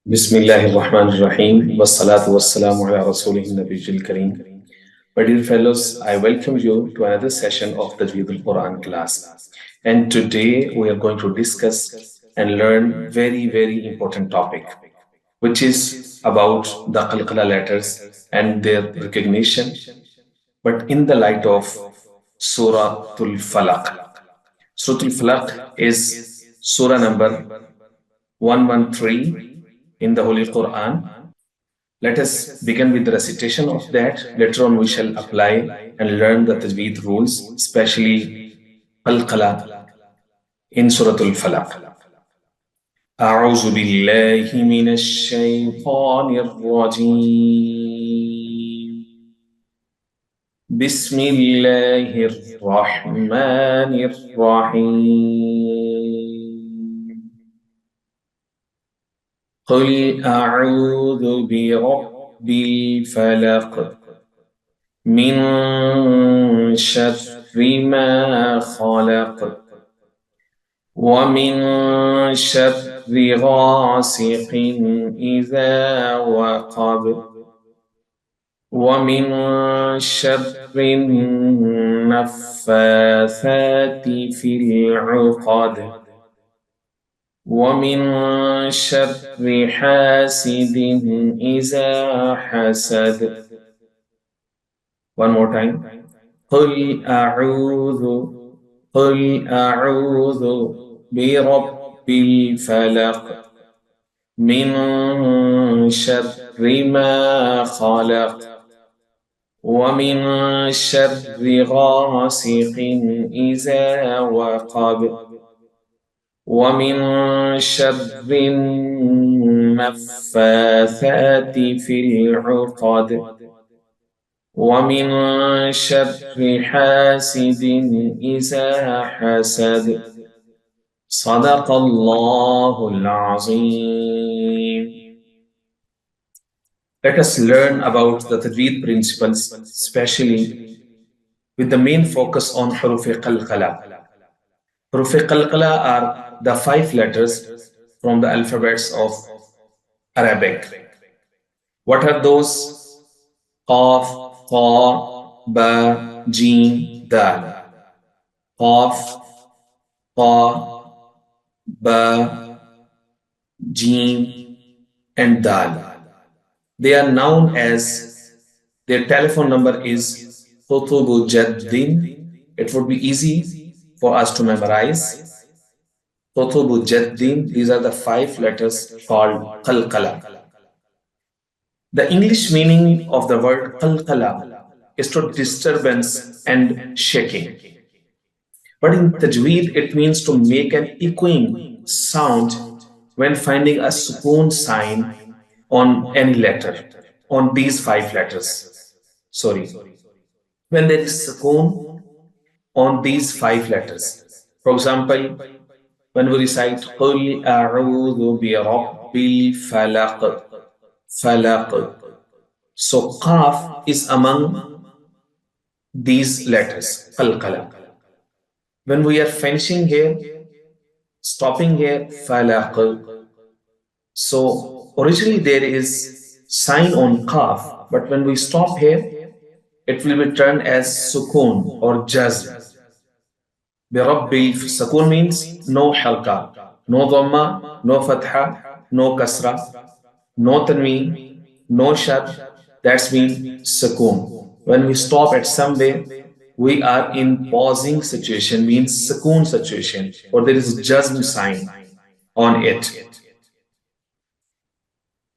Bismillahirrahmanirrahim. Wassalatu wassalamu ala rasulihi nabiyil kareem. My dear fellows, I welcome you to another session of Tajweed-ul-Quran class. And today we are going to discuss and learn very important topic, which is about the Qalqalah letters and their recognition, but in the light of Suratul Falaq. Suratul Falaq is Surah number 113 in the Holy Quran. Let us begin with the recitation of that. Later on, we shall apply and learn the Tajweed rules, especially Qalqalah in Suratul Falaq. أعوذ بالله من الشيطان الرجيم بسم الله الرحمن الرحيم قل أعوذ برب الفلق من شر ما خلق ومن شر غاسق إذا وقب ومن شر النفاثات في العقد ومن شر حاسد إذا حسد. One more time. قل أعوذ برب الفلق من شر ما خلق ومن شر غاسق إذا وقب ومن شر النفاثات في العقد ومن شر حاسد إذا حسد. صدق الله العظيم. Let us learn about the Tajweed principles, especially with the main focus on Huruf Qalqalah. Huruf Qalqalah are the 5 letters from the alphabets of Arabic. What are those? Qaf, Qa, Ba, Jim, Dal. Qaf, Qa, Ba, Jim, and Dal. They are known as, their telephone number is Qutubu Jaddin. It would be easy for us to memorize. Qutubu Jaddin, these are the 5 letters called Qalqalah. The English meaning of the word Qalqalah is to disturbance and shaking. But in Tajweed, it means to make an echoing sound when finding a sukoon sign on any letter, on these 5 letters. Sorry. When there is sukoon on these 5 letters. For example, when we recite قُلْ أَعُوذُ بِرَبِّ الْفَلَقِ Falaq. So Qaf is among these letters, Qalqalah. When we are finishing here, stopping here, Falaq. So originally there is sign on Qaf, but when we stop here, it will be turned as Sukoon or Jazm. Birabbi, Sukoon means no halqa, no dhamma, no fatha, no kasra, no tanween, no shad. That's mean sukoon. When we stop at somewhere, we are in pausing situation, means sukoon situation, or there is a jazm sign on it.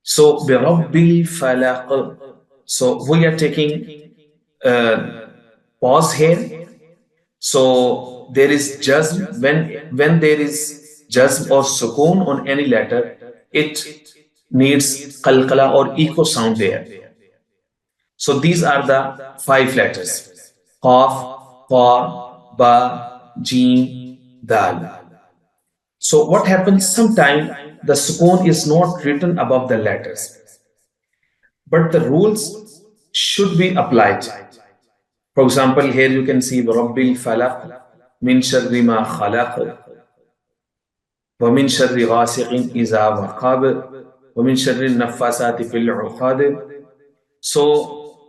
So birabbil falaq. So we are taking pause here. So there is jazm. When there is jazm or sukoon on any letter, it needs qalqala or echo sound there. So these are the 5 letters: Qaf, Qa, Ba, Jim, Dal. So what happens? Sometimes the sukoon is not written above the letters, but the rules should be applied. For example, here you can see Rabbil Falaq min sharri ma khalaq wa min sharri ghasiqin iza waqab وَمِن شَرِّ النَّفَّاسَاتِ فِي الْعُقَدِ. So,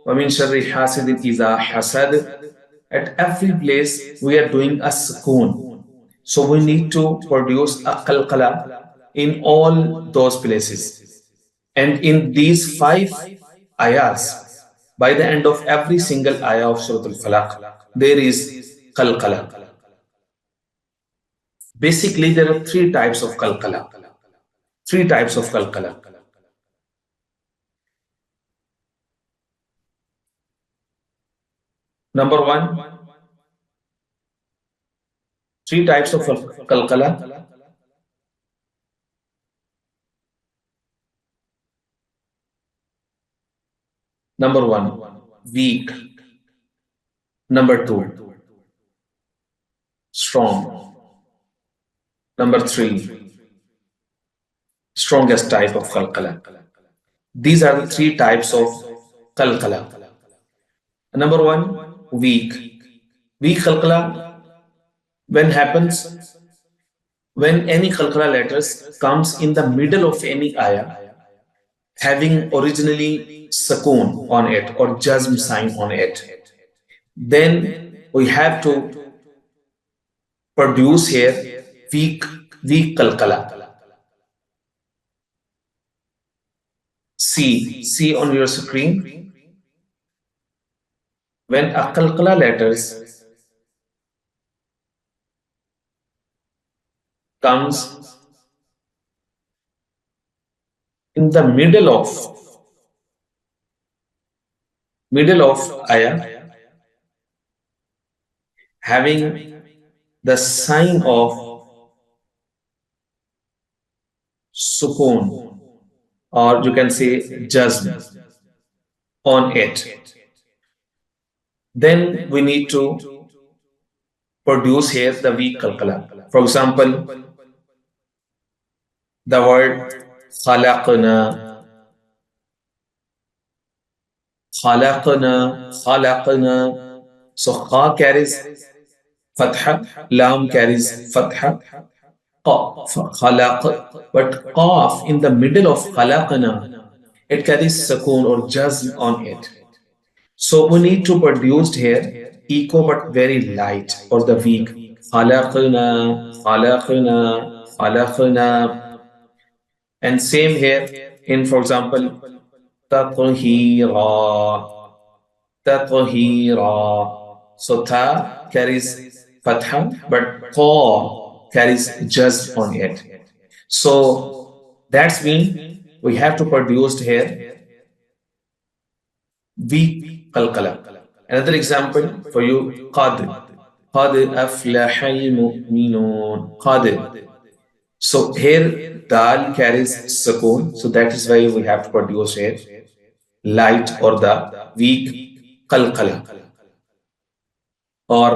وَمِن شَرِّ حَاسِدٍ إِذَا حَسَدَ. At every place we are doing a sukoon. So we need to produce a qalqala in all those places. And in these five ayahs, by the end of every single ayah of Surah Al-Falaq, there is qalqala. Basically, there are three types of qalqala. Three types of qalqala. Number one, three types of qalqala. Number one, weak. Number two, strong. Number three, strongest type of qalqala. These are the three types of qalqala. Number one, weak. Weak qalqala, when happens, when any qalqala letters comes in the middle of any ayah, having originally sukoon on it or jazm sign on it, then we have to produce here weak qalqala. See on your screen, when a qalqala letters comes in the middle of ayah, having the sign of sukoon, or you can say jazm on it, then we need to produce here the weak qalqala. For example, the word khalaqna, khalaqna. So kha carries fatha, lam carries fatha, khalaq. But qaf in the middle of khalaqna, it carries sukoon or jazm on it. So we need to produce here echo but very light or the weak. Khalaqna, khalaqna, khalaqna. And same here in, for example, tathira, tathira. So ta carries fatha, but qa carries jazm on it. So that's mean we have to produce here weak qalqala. Another example for you, qad. Qad aflahal mu'minun. Qad. So here dal carries sukoon, so that is why we have to produce here light or the weak qalqala. Or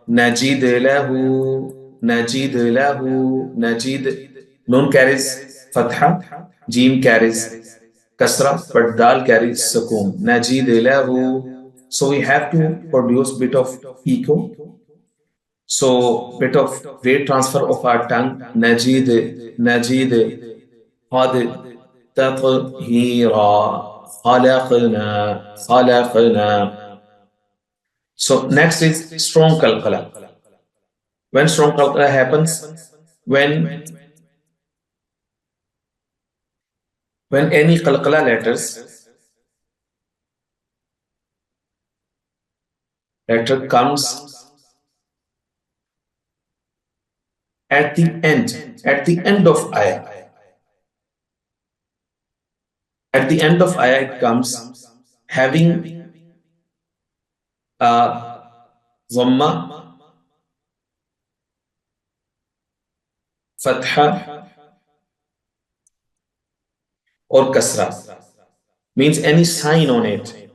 najid lahu, najid lahu, najid. Nun carries fatha, jim carries kasra, but dal carries sukoon. Najid lahu. So we have to produce bit of echo. So bit of weight transfer of our tongue. Najid, najid, qad, tathira, khalaqna, khalaqna. So next is strong qalqala. When strong qalqala happens, when any qalqala letter comes at the end of ayah. At the end of ayah it comes having dhamma, fatha or kasra, means any sign on it.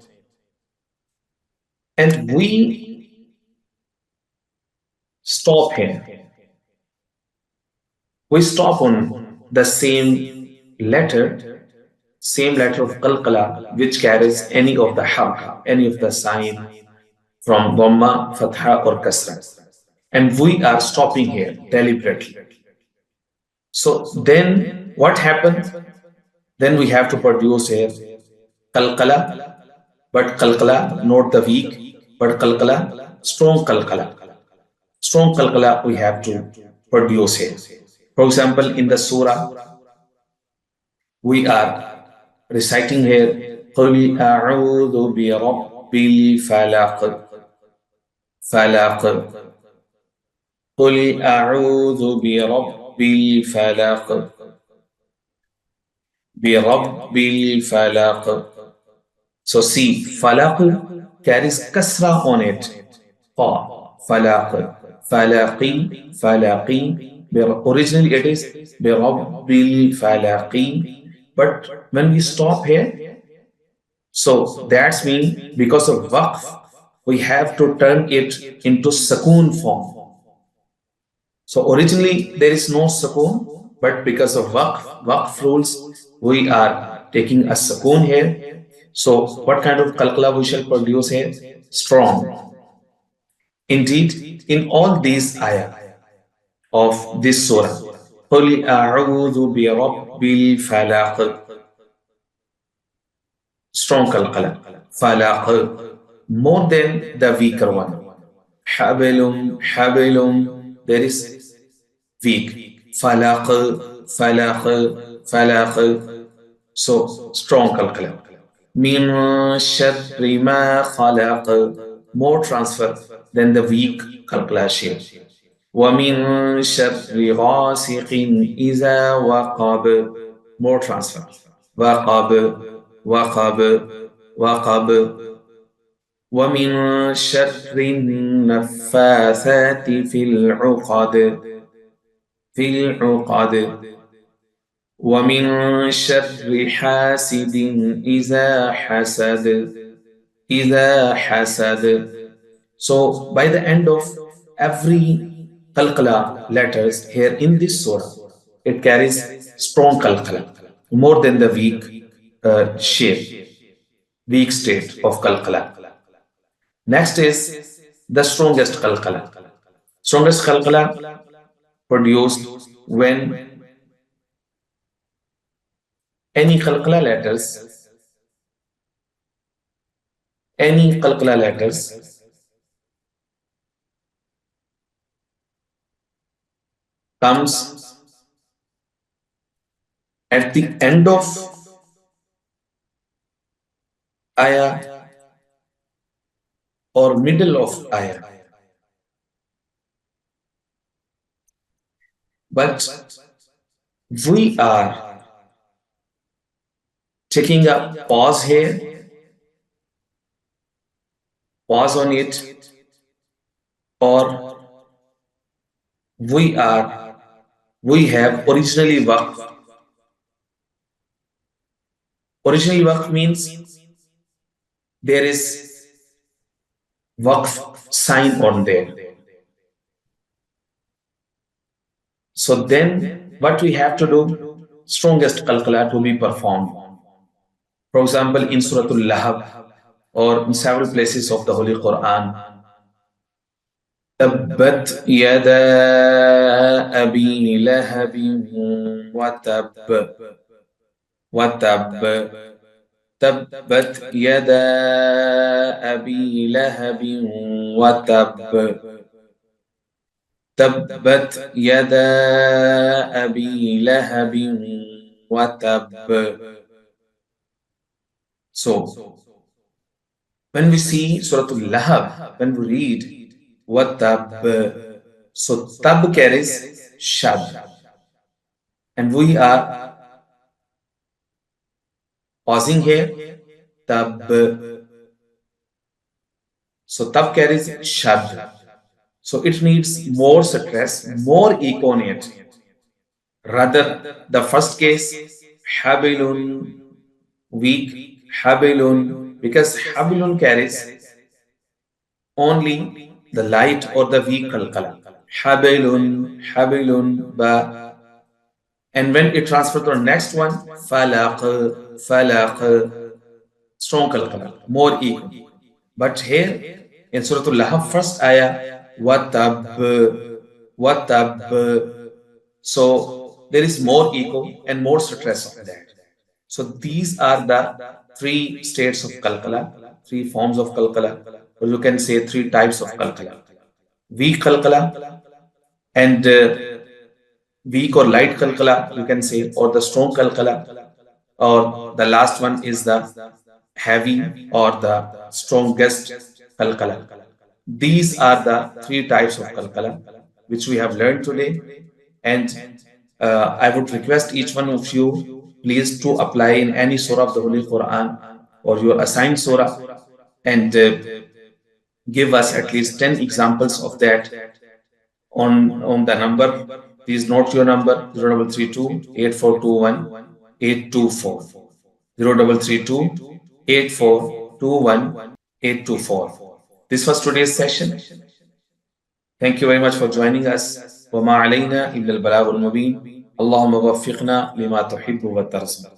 And we stop here. We stop on the same letter of qalqala which carries any of the harf, any of the sign from dhamma, fatha or kasra. And we are stopping here deliberately. So then what happens? Then we have to produce here Qalqalah, but Qalqalah, not the weak, but Qalqalah, strong Qalqalah. Strong Qalqalah we have to produce here. For example, in the Surah, we are reciting here, قُلْ أَعُوذُ بِرَبِّ الْفَلَقِ فَلَقِ قُلْ أَعُوذُ بِرَبِّ الْفَلَقِ بِرَبِّ الْفَلَقِ. So see, falaq carries kasra on it. Fa, falaq, falaqi, falaqi. Originally it is birabbil falaqi. But when we stop here, so that's mean because of waqf, we have to turn it into sukoon form. So originally there is no sukoon, but because of waqf rules, we are taking a sukoon here. So what kind of qalqala we shall produce here? Strong. Indeed, in all these ayah of this surah, قُلْ أَعُوذُ بِرَبِّ الْفَلَقِ, strong qalqala. Falaq, more than the weaker one. Habilum, habilum, there is weak. Falaq, falaq, falaq. So strong qalqala. Min sharri ma khalaq, more transfer than the weak qalqala shape. وَمِن شَرِّ غَاسِقٍ إِذَا وَقَبَ, more transfer. وَقَبَ, وَقَبَ, وَقَبَ. وَمِن شَرِّ النَّفَّاثَاتِ فِي الْعُقَدِ فِي الْعُقَدِ. وَمِن شَرِّ حَاسِدٍ إِذَا حَسَدَ إِذَا حَسَدَ. So by the end of every qalqala letters here in this surah, it carries strong qalqala, more than the weak shape, weak state of qalqala. Next is the strongest qalqala. Strongest qalqala produced when any qalqala letters, any qalqala letters comes at the end of ayah or middle of ayah. But we are taking a pause here, pause on it, or we have originally waqf. Originally waqf means there is waqf sign on there. So then what we have to do? Strongest qalqala to be performed. For example, in Surah Al-Lahab or in several places of the Holy Quran, تبت يدا أبي لهب وتب وتب تبت يدا أبي لهب وتب تبت يدا أبي لهب وتب. So when we see Surah Al-Lahab, when we read وَتَبْ, so tab carries shad, and we are pausing here, tab. So tab carries shad, so it needs more stress, more echo on it. Rather, the first case, habilun, weak, habilun, because habilun carries only the light or the weak qalqala. Habilun, habilun, ba. And when it transfers to the next one, falaq, falaq, strong qalqala, more echo. But here in Surah Al-Lahab, first ayah, watab, watab. So there is more echo and more stress on that. So these are the three states of Qalqalah, three forms of Qalqalah, or you can say three types of Qalqalah. Weak Qalqalah and weak or light Qalqalah, you can say, or the strong Qalqalah, or the last one is the heavy or the strongest Qalqalah. These are the three types of Qalqalah which we have learned today, and I would request each one of you please to apply in any surah of the Holy Quran or your assigned surah, and give us at least 10 examples of that on the number. Please note your number: 0332 8421 824. 0332 8421 824. This was today's session. Thank you very much for joining us. وما علينا إلا البلاغ المبين. اللهم وفقنا لما تحب وترضى.